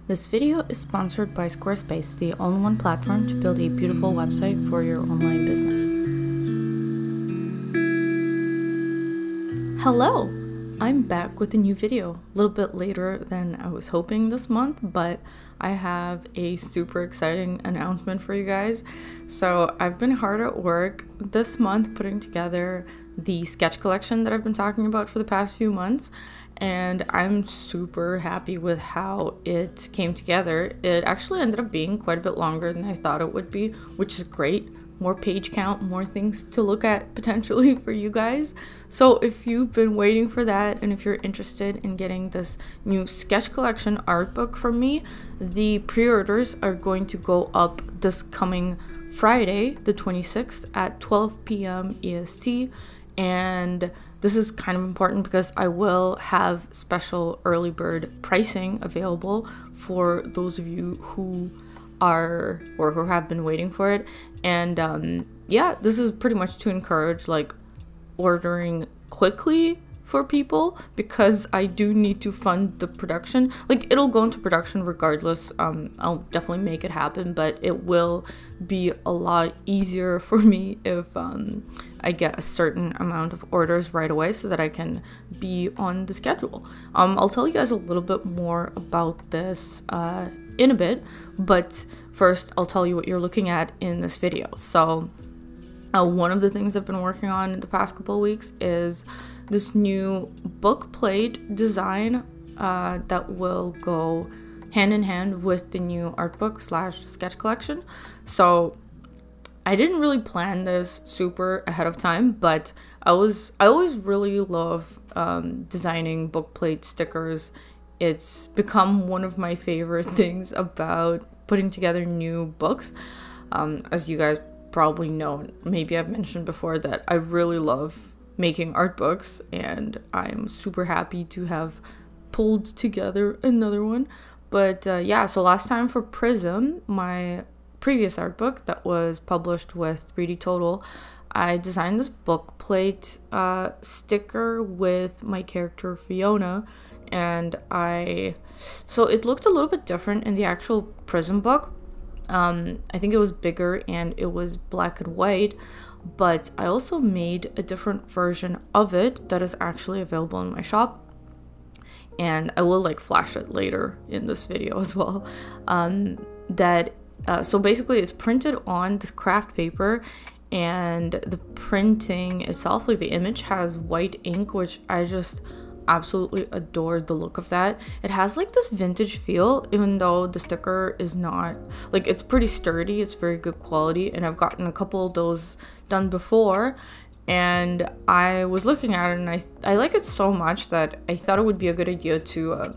This video is sponsored by Squarespace, the all-in-one platform to build a beautiful website for your online business. Hello! I'm back with a new video, a little bit later than I was hoping this month, but I have a super exciting announcement for you guys. So I've been hard at work this month putting together the sketch collection that I've been talking about for the past few months, and I'm super happy with how it came together. It actually ended up being quite a bit longer than I thought it would be, which is great. More page count, more things to look at potentially for you guys. So if you've been waiting for that, and if you're interested in getting this new sketch collection art book from me, the pre-orders are going to go up this coming Friday, the 26th at 12 p.m. EST. And this is kind of important because I will have special early bird pricing available for those of you who are or who have been waiting for it. And yeah, this is pretty much to encourage like ordering quickly for people, because I do need to fund the production. Like, it'll go into production regardless. I'll definitely make it happen, but it will be a lot easier for me if I get a certain amount of orders right away so that I can be on the schedule. I'll tell you guys a little bit more about this in a bit, but first I'll tell you what you're looking at in this video. So one of the things I've been working on in the past couple of weeks is this new book plate design that will go hand in hand with the new art book / sketch collection. So I didn't really plan this super ahead of time, but I always really love designing book plate stickers. It's become one of my favorite things about putting together new books. As you guys probably know, maybe I've mentioned before that I really love making art books, and I'm super happy to have pulled together another one. But yeah, so last time for Prism, my previous art book that was published with 3D Total, I designed this book plate sticker with my character Fiona, and so it looked a little bit different in the actual Prism book. I think it was bigger and it was black and white, but I also made a different version of it that is actually available in my shop, and I will like flash it later in this video as well. So basically it's printed on this craft paper, and the printing itself, like the image, has white ink, which I just absolutely adored the look of that. It has like this vintage feel, even though the sticker is not, like, it's pretty sturdy, it's very good quality, and I've gotten a couple of those done before, and I was looking at it and I like it so much that I thought it would be a good idea to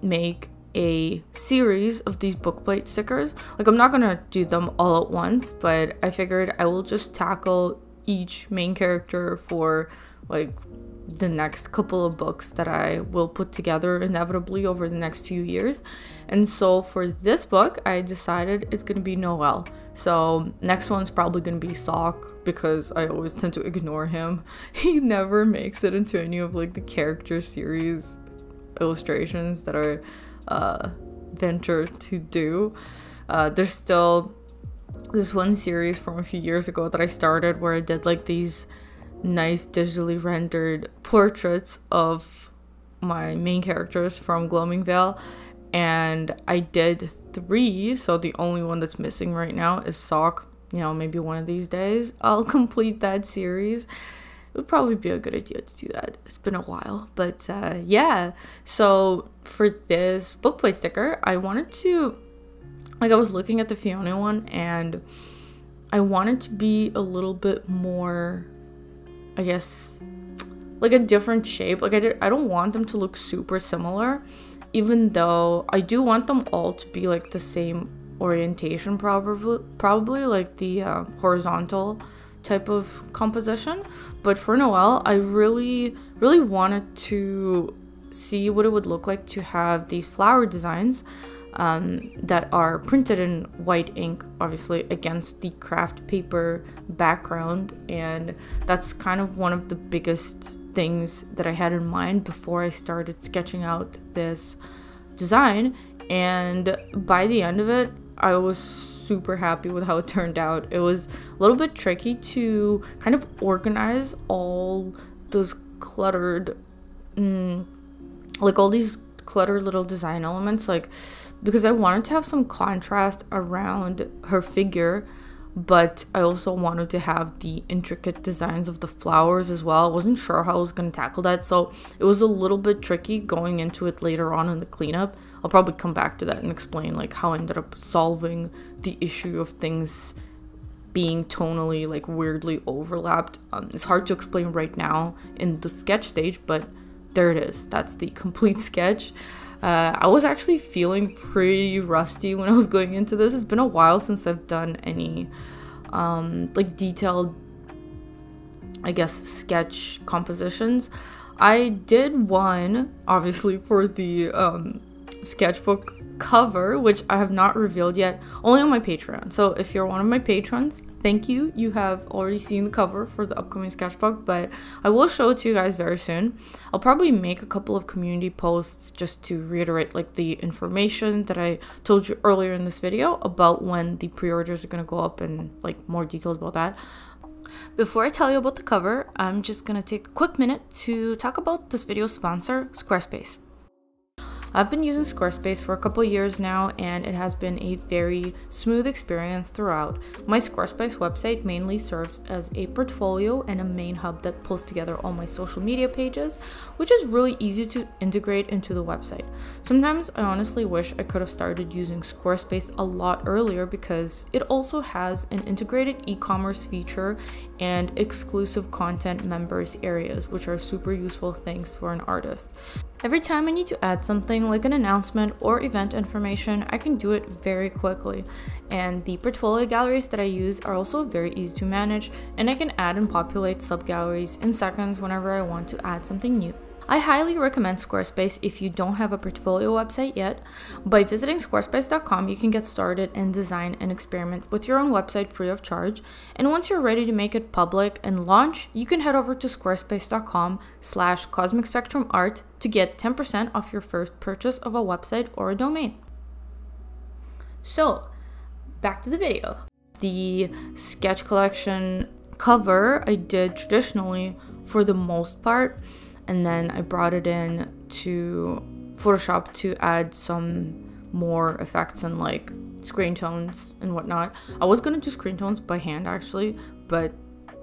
make a series of these book plate stickers. Like, I'm not gonna do them all at once, but I figured I will just tackle each main character for like the next couple of books that I will put together inevitably over the next few years. And so for this book, I decided it's gonna be Noel. So next one's probably gonna be Sock, because I always tend to ignore him. He never makes it into any of like the character series illustrations that I venture to do. There's still this one series from a few years ago that I started where I did like these nice digitally rendered portraits of my main characters from Gloaming Vale, and I did 3, so the only one that's missing right now is Sock. You know, maybe one of these days I'll complete that series. It would probably be a good idea to do that. It's been a while, but yeah. So for this book plate sticker, I wanted to, like, I was looking at the Fiona one, and I wanted to be a little bit more, I guess, like a different shape. Like, I don't want them to look super similar, even though I do want them all to be like the same orientation, probably like the horizontal type of composition. But for Noel, I really wanted to see what it would look like to have these flower designs that are printed in white ink, obviously, against the craft paper background. And that's kind of one of the biggest things that I had in mind before I started sketching out this design. And by the end of it, I was super happy with how it turned out. It was a little bit tricky to kind of organize all those cluttered, like all these cluttered little design elements, like, because I wanted to have some contrast around her figure, but I also wanted to have the intricate designs of the flowers as well. I wasn't sure how I was going to tackle that, so it was a little bit tricky going into it later on in the cleanup. I'll probably come back to that and explain like how I ended up solving the issue of things being tonally like weirdly overlapped. It's hard to explain right now in the sketch stage, but there it is. That's the complete sketch. I was actually feeling pretty rusty when I was going into this. It's been a while since I've done any like detailed, I guess, sketch compositions. I did one obviously for the sketchbook cover, which I have not revealed yet, only on my Patreon. So if you're one of my patrons, thank you. You have already seen the cover for the upcoming sketchbook, but I will show it to you guys very soon. I'll probably make a couple of community posts just to reiterate like the information that I told you earlier in this video about when the pre-orders are going to go up and like more details about that. Before I tell you about the cover, I'm just going to take a quick minute to talk about this video's sponsor, Squarespace. I've been using Squarespace for a couple years now, and it has been a very smooth experience throughout. My Squarespace website mainly serves as a portfolio and a main hub that pulls together all my social media pages, which is really easy to integrate into the website. Sometimes I honestly wish I could have started using Squarespace a lot earlier, because it also has an integrated e-commerce feature and exclusive content members areas, which are super useful things for an artist. Every time I need to add something like an announcement or event information, I can do it very quickly. And the portfolio galleries that I use are also very easy to manage, and I can add and populate sub-galleries in seconds whenever I want to add something new. I highly recommend Squarespace if you don't have a portfolio website yet. By visiting squarespace.com, you can get started and design and experiment with your own website free of charge. And once you're ready to make it public and launch, you can head over to squarespace.com/cosmicspectrumart to get 10% off your first purchase of a website or a domain. So, back to the video. The sketch collection cover I did traditionally for the most part, and then I brought it in to Photoshop to add some more effects and like screen tones and whatnot. I was gonna do screen tones by hand actually, but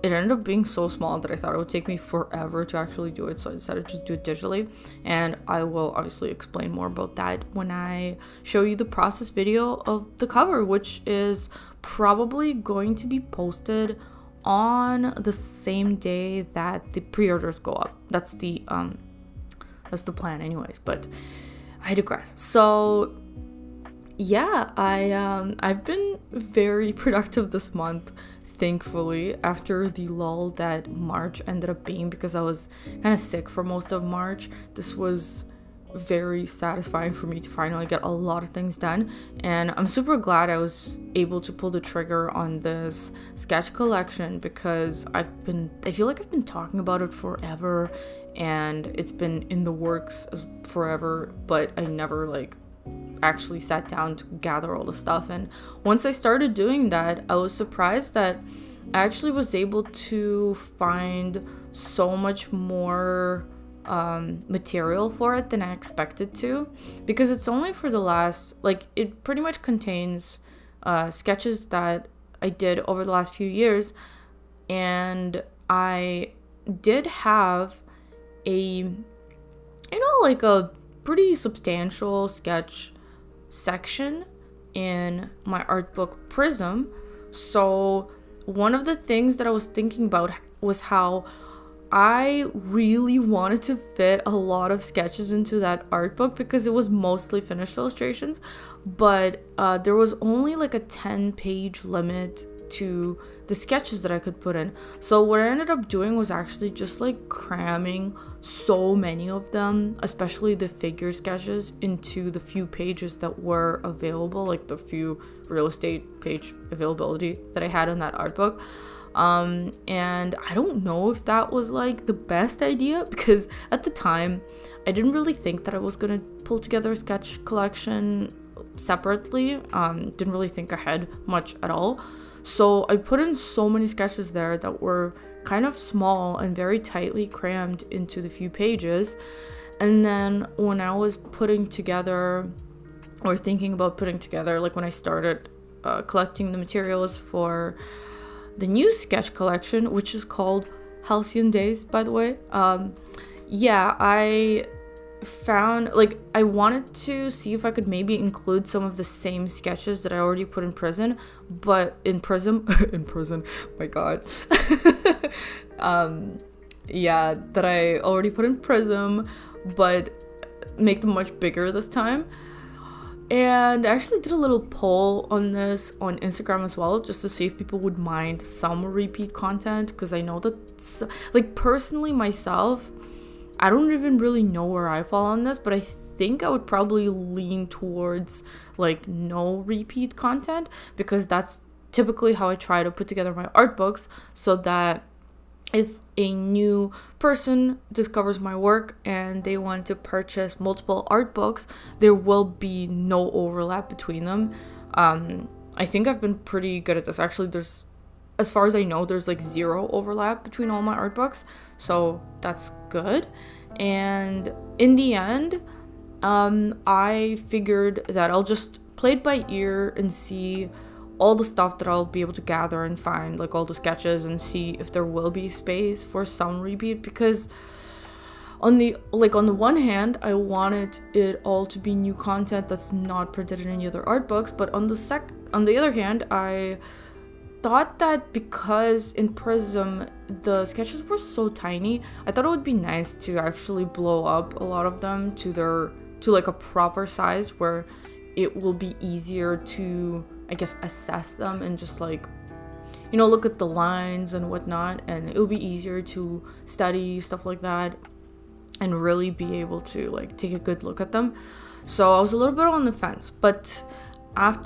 it ended up being so small that I thought it would take me forever to actually do it, so I decided to just do it digitally. And I will obviously explain more about that when I show you the process video of the cover, which is probably going to be posted on the same day that the pre-orders go up. That's the plan anyways, but I digress. So yeah, I've been very productive this month, thankfully, after the lull that March ended up being, because I was kind of sick for most of March. This was very satisfying for me to finally get a lot of things done, and I'm super glad I was able to pull the trigger on this sketch collection, because I feel like I've been talking about it forever, and it's been in the works forever, but I never like actually sat down to gather all the stuff. And once I started doing that, I was surprised that I actually was able to find so much more material for it than I expected to, because it's only for the last, like, it pretty much contains sketches that I did over the last few years. And I did have a, like a pretty substantial sketch section in my art book Prism. So one of the things that I was thinking about was how I really wanted to fit a lot of sketches into that art book, because it was mostly finished illustrations, but there was only like a 10-page limit to the sketches that I could put in. So what I ended up doing was actually just like cramming so many of them, especially the figure sketches, into the few pages that were available, like the few real estate page availability that I had in that art book. And I don't know if that was like the best idea, because at the time I didn't really think that I was gonna pull together a sketch collection separately. Didn't really think ahead much at all. So I put in so many sketches there that were kind of small and very tightly crammed into the few pages. And then when I was putting together, or thinking about putting together, like when I started collecting the materials for the new sketch collection, which is called Halcyon Days, by the way, yeah, I found, like, I wanted to see if I could maybe include some of the same sketches that I already put in Prism, but in Prism, in Prism, my god, yeah, that I already put in Prism, but make them much bigger this time. And I actually did a little poll on this on Instagram as well, just to see if people would mind some repeat content, because I know that, like, personally myself, I don't even really know where I fall on this, but I think I would probably lean towards like no repeat content, because that's typically how I try to put together my art books, so that if a new person discovers my work and they want to purchase multiple art books, there will be no overlap between them. I think I've been pretty good at this. Actually, there's, as far as I know, there's like zero overlap between all my art books, so that's good. And in the end, I figured that I'll just play it by ear and see all the stuff that I'll be able to gather and find, like all the sketches, and see if there will be space for some repeat, because on the one hand, I wanted it all to be new content that's not printed in any other art books, but on the other hand, I thought that because in Prism the sketches were so tiny, I thought it would be nice to actually blow up a lot of them to like a proper size where it will be easier to, I guess, assess them and just like, you know, look at the lines and whatnot, and it will be easier to study stuff like that and really be able to like take a good look at them. So I was a little bit on the fence, but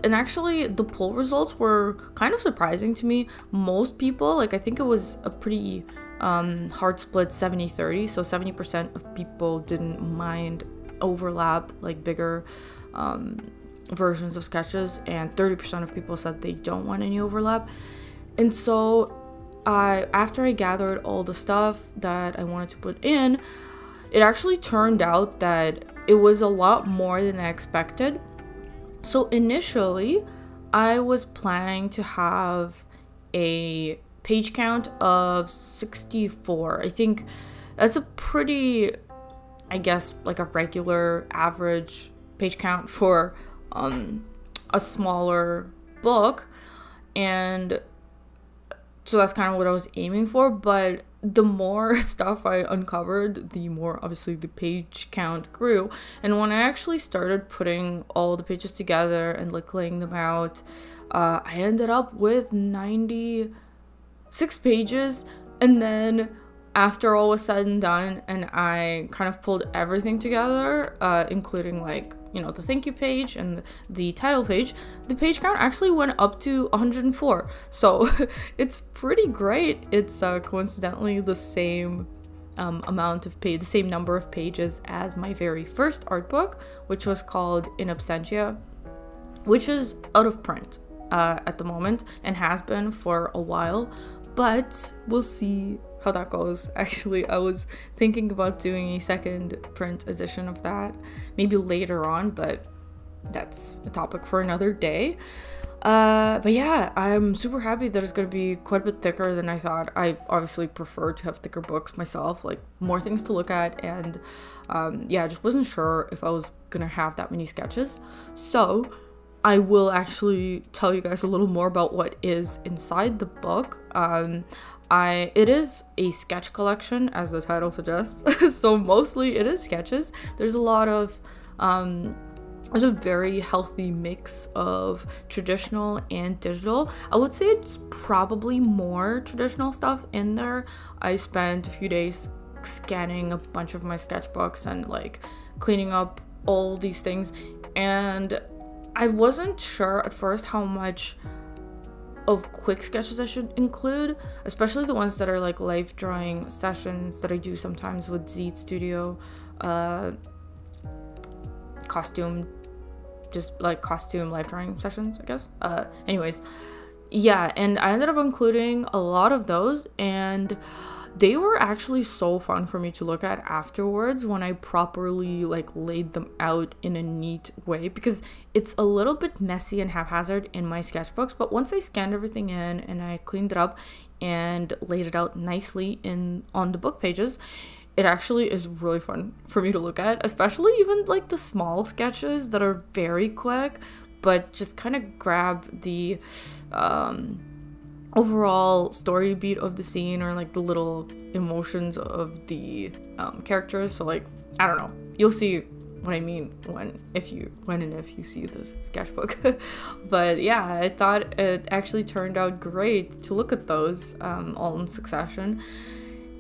and actually the poll results were kind of surprising to me. Most people, like, I think it was a pretty hard split 70-30, so 70% of people didn't mind overlap, like bigger versions of sketches, and 30% of people said they don't want any overlap. And so after I gathered all the stuff that I wanted to put in, it actually turned out that it was a lot more than I expected. So initially, I was planning to have a page count of 64. I think that's a pretty, I guess, like a regular average page count for a smaller book, and so that's kind of what I was aiming for. But the more stuff I uncovered, the more obviously the page count grew, and when I actually started putting all the pages together and like laying them out, I ended up with 96 pages. And then after all was said and done, and I kind of pulled everything together, including like, you know, the thank you page and the title page, the page count actually went up to 104. So it's pretty great. It's coincidentally the same amount of the same number of pages as my very first art book, which was called In Absentia, which is out of print at the moment and has been for a while, but we'll see how that goes. Actually, I was thinking about doing a second print edition of that maybe later on, but that's a topic for another day. But yeah, I'm super happy that it's going to be quite a bit thicker than I thought. I obviously prefer to have thicker books myself, like more things to look at, and yeah, I just wasn't sure if I was going to have that many sketches. So I will actually tell you guys a little more about what is inside the book. It is a sketch collection, as the title suggests, so mostly it is sketches. There's a lot of, there's a very healthy mix of traditional and digital. I would say it's probably more traditional stuff in there. I spent a few days scanning a bunch of my sketchbooks and like cleaning up all these things, and I wasn't sure at first how much of quick sketches I should include, especially the ones that are like live drawing sessions that I do sometimes with Z Studio, costume just like costume live drawing sessions, I guess. Anyways, yeah, and I ended up including a lot of those, and they were actually so fun for me to look at afterwards when I properly like laid them out in a neat way, because it's a little bit messy and haphazard in my sketchbooks, but once I scanned everything in and I cleaned it up and laid it out nicely on the book pages, it actually is really fun for me to look at, especially even like the small sketches that are very quick but just kind of grab the overall story beat of the scene, or like the little emotions of the characters. So like, I don't know, you'll see what I mean when and if you see this sketchbook. But yeah, I thought it actually turned out great to look at those all in succession.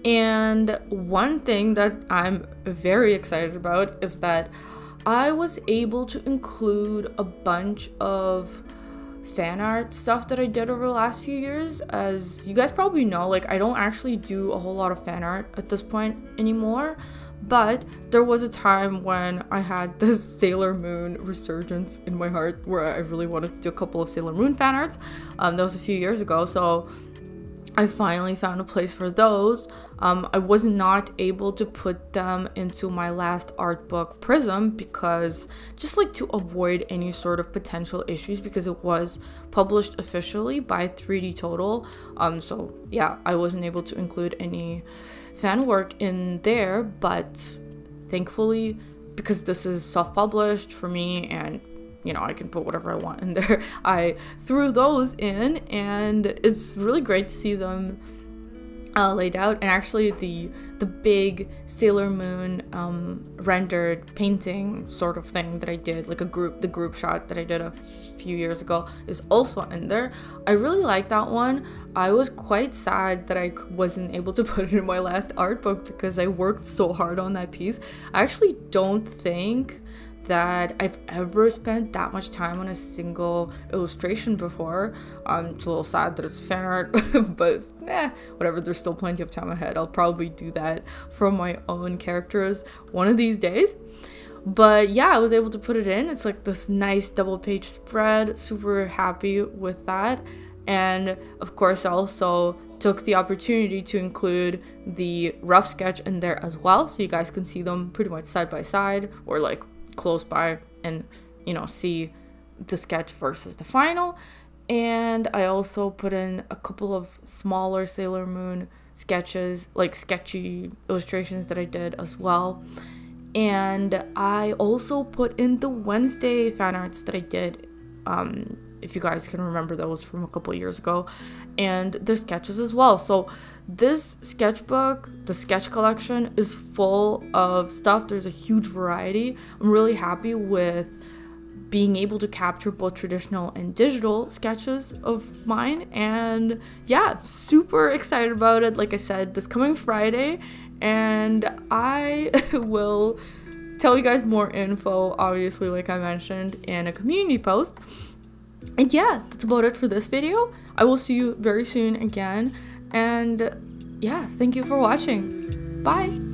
And one thing that I'm very excited about is that I was able to include a bunch of fan art stuff that I did over the last few years. As you guys probably know, like, I don't actually do a whole lot of fan art at this point anymore, but there was a time when I had this Sailor Moon resurgence in my heart where I really wanted to do a couple of Sailor Moon fan arts. That was a few years ago, so I finally found a place for those. I was not able to put them into my last art book, Prism, because just like to avoid any sort of potential issues, because it was published officially by 3D Total. So yeah, I wasn't able to include any fan work in there, but thankfully, because this is self-published for me and you know, I can put whatever I want in there, I threw those in, and it's really great to see them laid out. And actually the big Sailor Moon rendered painting sort of thing that I did, like the group shot that I did a few years ago, is also in there. I really like that one. I was quite sad that I wasn't able to put it in my last art book because I worked so hard on that piece. I actually don't think that I've ever spent that much time on a single illustration before. It's a little sad that it's fan art, but whatever, there's still plenty of time ahead. I'll probably do that for my own characters one of these days. But yeah, I was able to put it in. It's like this nice double page spread, super happy with that. And of course, I also took the opportunity to include the rough sketch in there as well, so you guys can see them pretty much side by side, or like close by, and you know, see the sketch versus the final. And I also put in a couple of smaller Sailor Moon sketches, like sketchy illustrations that I did as well. And I also put in the Wednesday fan arts that I did, if you guys can remember those from a couple of years ago, and their sketches as well. So this sketchbook, the sketch collection, is full of stuff. There's a huge variety. I'm really happy with being able to capture both traditional and digital sketches of mine, and yeah, super excited about it. Like I said, this coming Friday, and I will tell you guys more info, obviously, like I mentioned, in a community post. And yeah, that's about it for this video. I will see you very soon again, and yeah, thank you for watching. Bye!